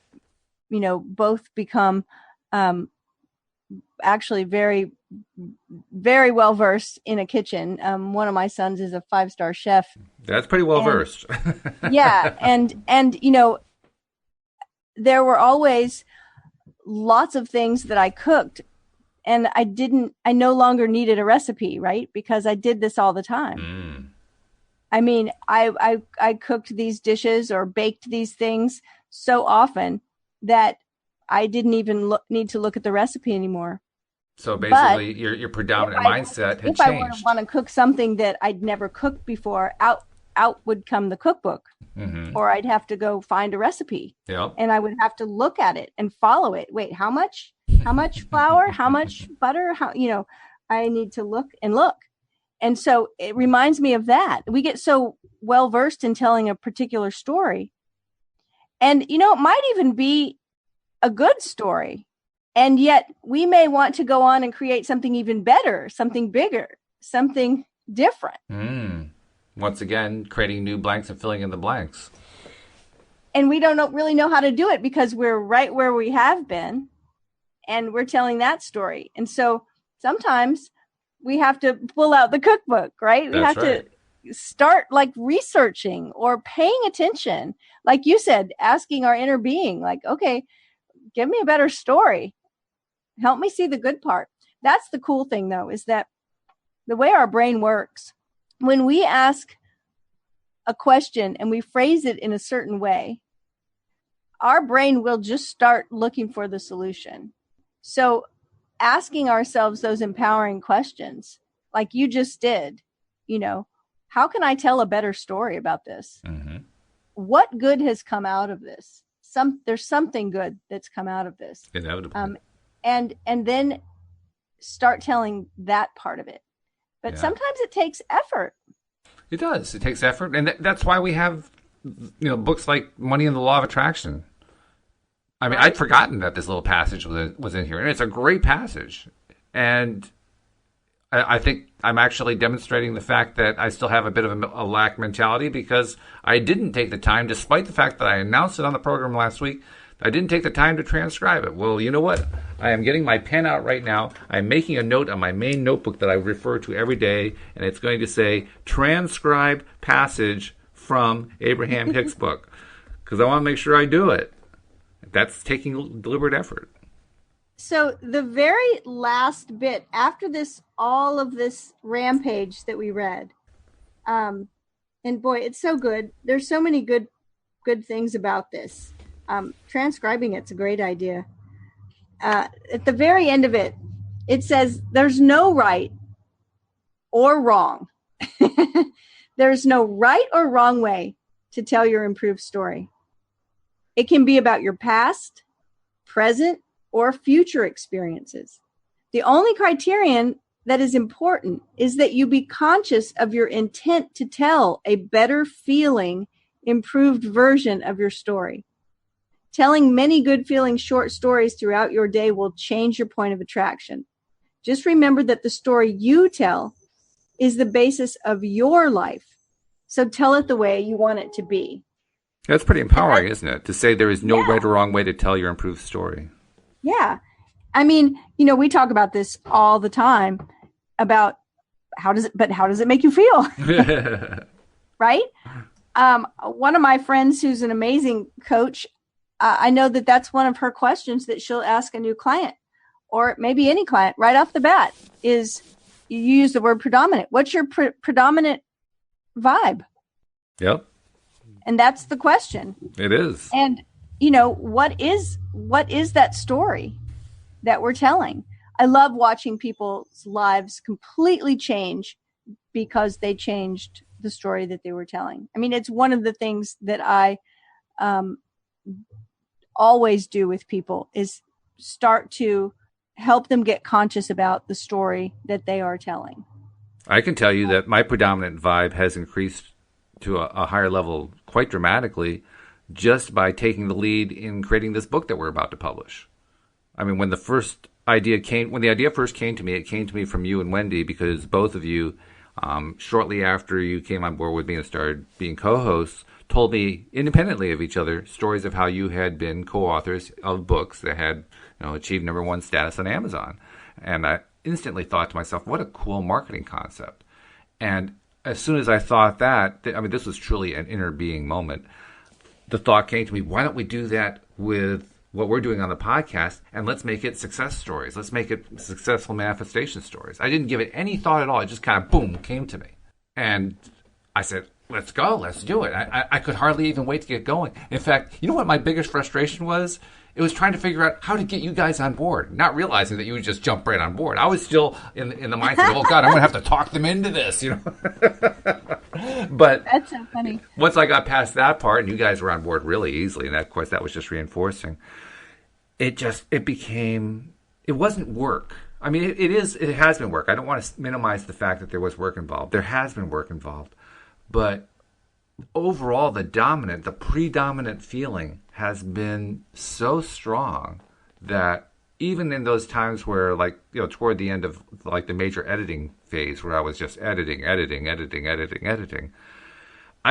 both become actually very very well versed in a kitchen. One of my sons is a 5-star chef. That's pretty well versed. Yeah. And, there were always lots of things that I cooked, and I no longer needed a recipe, right? Because I did this all the time. I mean, I cooked these dishes or baked these things so often that I didn't even need to look at the recipe anymore. So basically, your predominant mindset had changed. If I were to want to cook something that I'd never cooked before, out would come the cookbook, or I'd have to go find a recipe, and I would have to look at it and follow it. Wait, how much flour? How much butter? I need to look. And so it reminds me of that. We get so well versed in telling a particular story, and it might even be a good story, and yet we may want to go on and create something even better, something bigger, something different. Once again, creating new blanks and filling in the blanks. And we don't really know how to do it because we're right where we have been, and we're telling that story. And so sometimes we have to pull out the cookbook, right? We have to start researching or paying attention. Like you said, asking our inner being, okay, give me a better story. Help me see the good part. That's the cool thing, though, is that the way our brain works, when we ask a question and we phrase it in a certain way, our brain will just start looking for the solution. So asking ourselves those empowering questions, like you just did, how can I tell a better story about this? What good has come out of this? There's something good that's come out of this. Inevitably. And then start telling that part of it. But sometimes it takes effort. It does. It takes effort. And that's why we have, books like Money and the Law of Attraction. I mean, I'd forgotten that this little passage was in here. And it's a great passage. And I think I'm actually demonstrating the fact that I still have a bit of a lack mentality because I didn't take the time, despite the fact that I announced it on the program last week, I didn't take the time to transcribe it. Well, you know what? I am getting my pen out right now. I'm making a note on my main notebook that I refer to every day, and it's going to say, transcribe passage from Abraham Hicks' book, because I want to make sure I do it. That's taking deliberate effort. So the very last bit, after all of this rampage that we read, and boy, it's so good. There's so many good things about this. Transcribing it's a great idea. At the very end of it, it says there's no right or wrong. There's no right or wrong way to tell your improved story. It can be about your past, present, or future experiences. The only criterion that is important is that you be conscious of your intent to tell a better feeling, improved version of your story. Telling many good feeling short stories throughout your day will change your point of attraction. Just remember that the story you tell is the basis of your life. So tell it the way you want it to be. That's pretty empowering, isn't it? To say there is no right or wrong way to tell your improved story. Yeah. I mean, we talk about this all the time about how does it make you feel? Right? One of my friends who's an amazing coach, I know that's one of her questions that she'll ask a new client, or maybe any client right off the bat, is you use the word predominant. What's your predominant vibe? Yep. And that's the question. It is. And, what is that story that we're telling? I love watching people's lives completely change because they changed the story that they were telling. I mean, it's one of the things that I always do with people is start to help them get conscious about the story that they are telling. I can tell you that my predominant vibe has increased to a higher level quite dramatically just by taking the lead in creating this book that we're about to publish. I mean, when the idea first came to me, it came to me from you and Wendy, because both of you, shortly after you came on board with me and started being co-hosts, told me independently of each other stories of how you had been co-authors of books that had achieved #1 status on Amazon. And instantly thought to myself, what a cool marketing concept. And as soon as I thought that, I mean, this was truly an inner being moment. The thought came to me, why don't we do that with what we're doing on the podcast, and let's make it success stories. Let's make it successful manifestation stories. I didn't give it any thought at all. It just kind of, boom, came to me. And I said, let's go. Let's do it. I could hardly even wait to get going. In fact, you know what my biggest frustration was? It was trying to figure out how to get you guys on board, not realizing that you would just jump right on board. I was still in the mindset of, oh, God, I'm going to have to talk them into this, you know. But that's so funny. Once I got past that part, and you guys were on board really easily, and that, of course, that was just reinforcing. It wasn't work. I mean, it has been work. I don't want to minimize the fact that there was work involved. There has been work involved. But overall, the predominant feeling has been so strong that even in those times where, like, you know, toward the end of like the major editing phase where I was just editing, I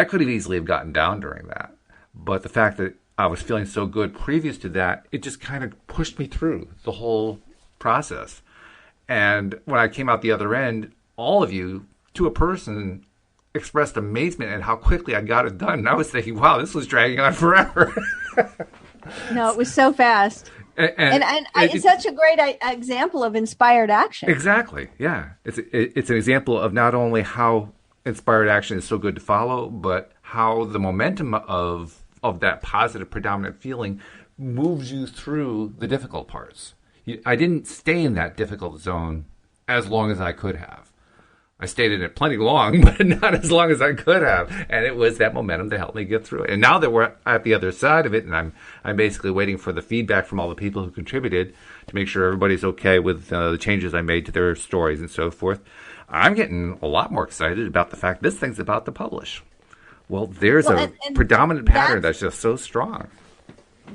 could have easily have gotten down during that. But the fact that I was feeling so good previous to that, it just kind of pushed me through the whole process. And when I came out the other end, all of you, to a person, expressed amazement at how quickly I got it done. And I was thinking, wow, this was dragging on forever. No, it was so fast. And it's such a great example of inspired action. Exactly. Yeah. It's an example of not only how inspired action is so good to follow, but how the momentum of that positive predominant feeling moves you through the difficult parts. I didn't stay in that difficult zone as long as I could have. I stayed in it plenty long, but not as long as I could have. And it was that momentum that helped me get through it. And now that we're at the other side of it, and I'm basically waiting for the feedback from all the people who contributed to make sure everybody's okay with the changes I made to their stories and so forth, I'm getting a lot more excited about the fact this thing's about to publish. Well, there's a predominant pattern that's just so strong.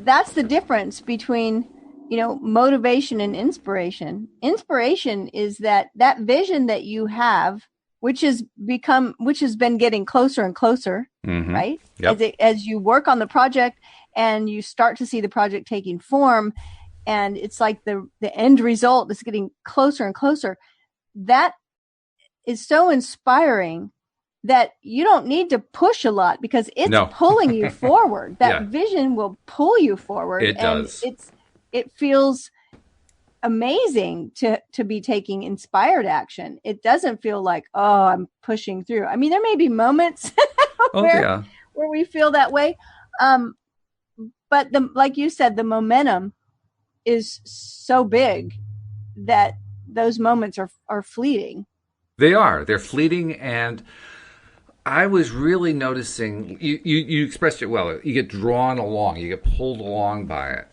That's the difference between, you know, motivation and inspiration. Inspiration is that vision that you have, which has been getting closer and closer, right? Yep. As you work on the project and you start to see the project taking form, and it's like the end result is getting closer and closer. That is so inspiring that you don't need to push a lot because it's pulling you forward. That vision will pull you forward. It does. It feels amazing to be taking inspired action. It doesn't feel like, oh, I'm pushing through. I mean, there may be moments where we feel that way. But like you said, the momentum is so big that those moments are fleeting. They are. They're fleeting. And I was really noticing, you expressed it well. You get drawn along. You get pulled along by it.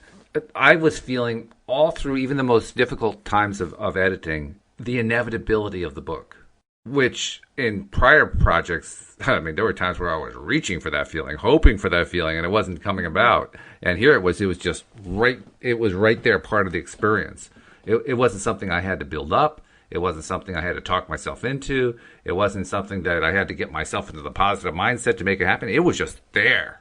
I was feeling all through even the most difficult times of editing, the inevitability of the book, which in prior projects, I mean, there were times where I was reaching for that feeling, hoping for that feeling, and it wasn't coming about. And here it was just right. It was right there, part of the experience. It wasn't something I had to build up. It wasn't something I had to talk myself into. It wasn't something that I had to get myself into the positive mindset to make it happen. It was just there.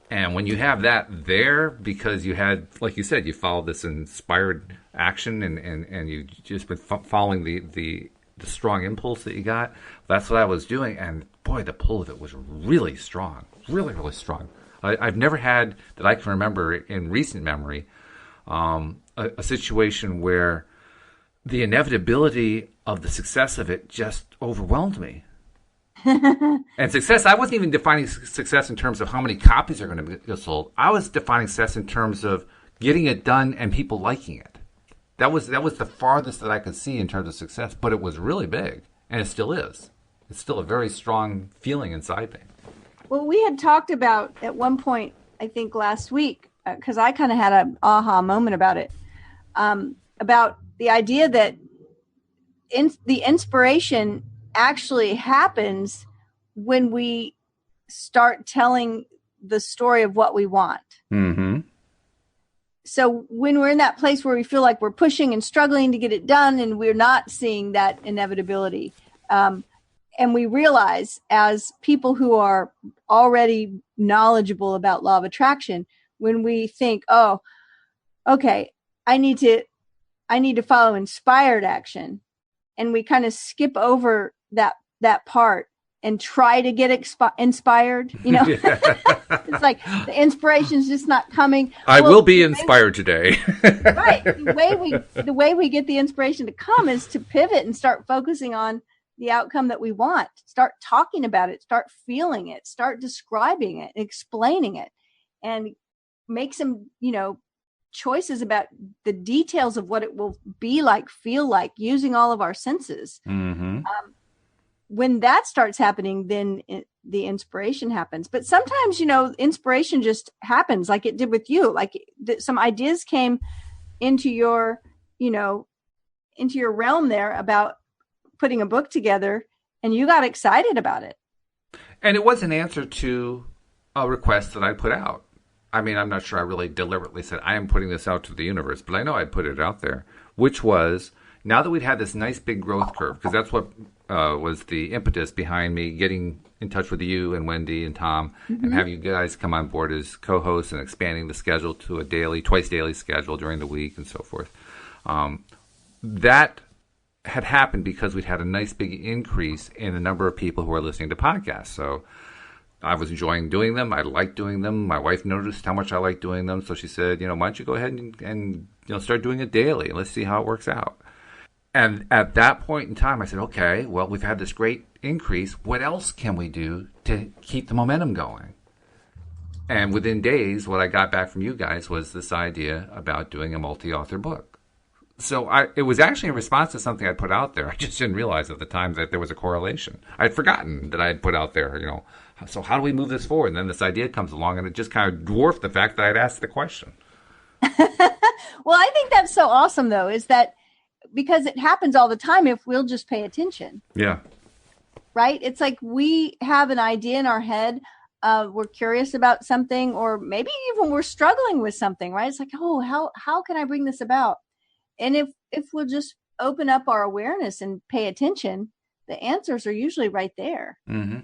And when you have that there, because you had, like you said, you followed this inspired action and you just been following the strong impulse that you got, that's what I was doing. And boy, the pull of it was really strong, really, really strong. I've never had, that I can remember in recent memory, a situation where the inevitability of the success of it just overwhelmed me. And success, I wasn't even defining success in terms of how many copies are going to get sold. I was defining success in terms of getting it done and people liking it. That was the farthest that I could see in terms of success, but it was really big, and it still is. It's still a very strong feeling inside me. Well, we had talked about at one point, I think last week, because I kind of had an aha moment about it, about the idea that the inspiration actually happens when we start telling the story of what we want. Mm-hmm. So when we're in that place where we feel like we're pushing and struggling to get it done and we're not seeing that inevitability, and we realize as people who are already knowledgeable about law of attraction, when we think, oh, okay, I need to I need to follow inspired action. And we kind of skip over that part and try to get inspired, It's like the inspiration's just not coming. I will be inspired today. Right. The way we get the inspiration to come is to pivot and start focusing on the outcome that we want. Start talking about it, start feeling it, start describing it, explaining it, and make some, choices about the details of what it will be like, feel like, using all of our senses. Mm-hmm. When that starts happening, then the inspiration happens. But sometimes, inspiration just happens like it did with you. Like some ideas came into your realm there about putting a book together, and you got excited about it. And it was an answer to a request that I put out. I mean, I'm not sure I really deliberately said, I am putting this out to the universe, but I know I put it out there, which was, now that we'd had this nice big growth curve, because that's what was the impetus behind me getting in touch with you and Wendy and Tom, and having you guys come on board as co-hosts and expanding the schedule to a twice daily schedule during the week and so forth. That had happened because we'd had a nice big increase in the number of people who are listening to podcasts. So I was enjoying doing them. I liked doing them. My wife noticed how much I liked doing them. So she said, why don't you go ahead and start doing it daily. Let's see how it works out. And at that point in time, I said, okay, well, we've had this great increase. What else can we do to keep the momentum going? And within days, what I got back from you guys was this idea about doing a multi-author book. So it was actually in response to something I put out there. I just didn't realize at the time that there was a correlation. I'd forgotten that I had put out there, so how do we move this forward? And then this idea comes along, and it just kind of dwarfed the fact that I'd asked the question. Well, I think that's so awesome, though, is that because it happens all the time if we'll just pay attention. Yeah. Right? It's like we have an idea in our head. We're curious about something, or maybe even we're struggling with something, right? It's like, oh, how can I bring this about? And if we'll just open up our awareness and pay attention, the answers are usually right there. Mm-hmm.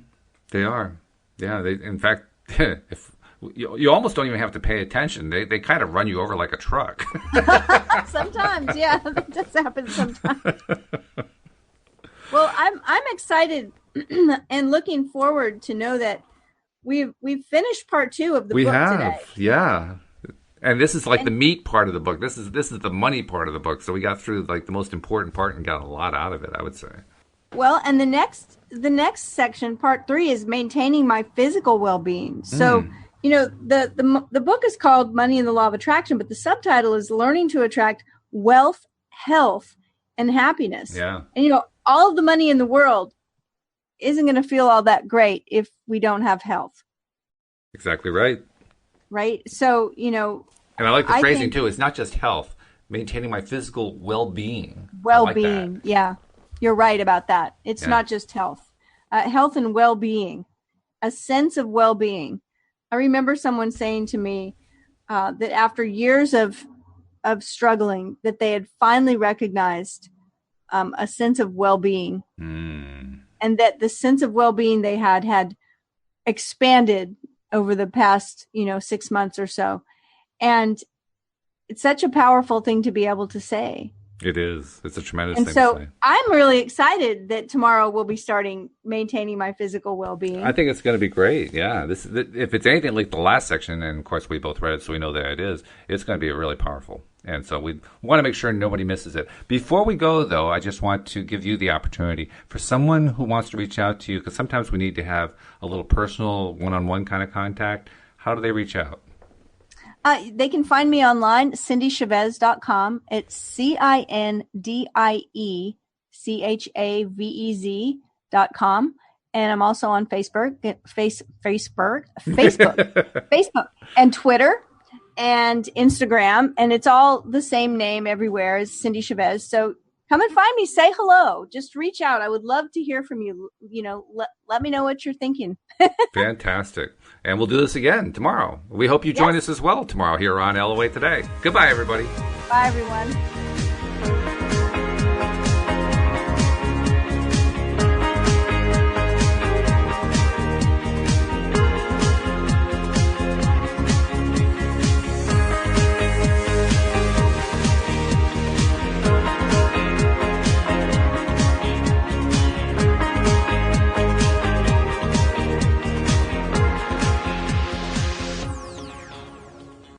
They are. Yeah. In fact, if you almost don't even have to pay attention. They kind of run you over like a truck. Sometimes, yeah, that does happen sometimes. Well, I'm excited and looking forward to know that we've finished part 2 of the book today. Yeah. And this is like the meat part of the book. This is the money part of the book. So we got through like the most important part and got a lot out of it, I would say. Well, and the next section, part 3, is maintaining my physical well-being. So, the book is called Money and the Law of Attraction, but the subtitle is Learning to Attract Wealth, Health, and Happiness. Yeah. And, all of the money in the world isn't going to feel all that great if we don't have health. Exactly right. Right? So, And I like the phrasing, too. It's not just health. Maintaining my physical well-being. Well-being, yeah. You're right about that. It's not just health. Health and well-being. A sense of well-being. I remember someone saying to me that after years of struggling, that they had finally recognized a sense of well-being. And that the sense of well-being they had expanded over the past, 6 months or so. And it's such a powerful thing to be able to say. It is. It's a tremendous thing to so say. I'm really excited that tomorrow we'll be starting maintaining my physical well-being. I think it's going to be great. Yeah. If it's anything like the last section, and of course we both read it, so we know that it is, it's going to be really powerful. And so we want to make sure nobody misses it. Before we go, though, I just want to give you the opportunity for someone who wants to reach out to you, because sometimes we need to have a little personal one-on-one kind of contact. How do they reach out? They can find me online, cindiechavez.com. It's CindieChavez.com. And I'm also on Facebook and Twitter and Instagram. And it's all the same name everywhere as Cindie Chavez. So come and find me. Say hello. Just reach out. I would love to hear from you. Let me know what you're thinking. Fantastic. And we'll do this again tomorrow. We hope you join us as well tomorrow here on LOA Today. Goodbye, everybody. Bye, everyone.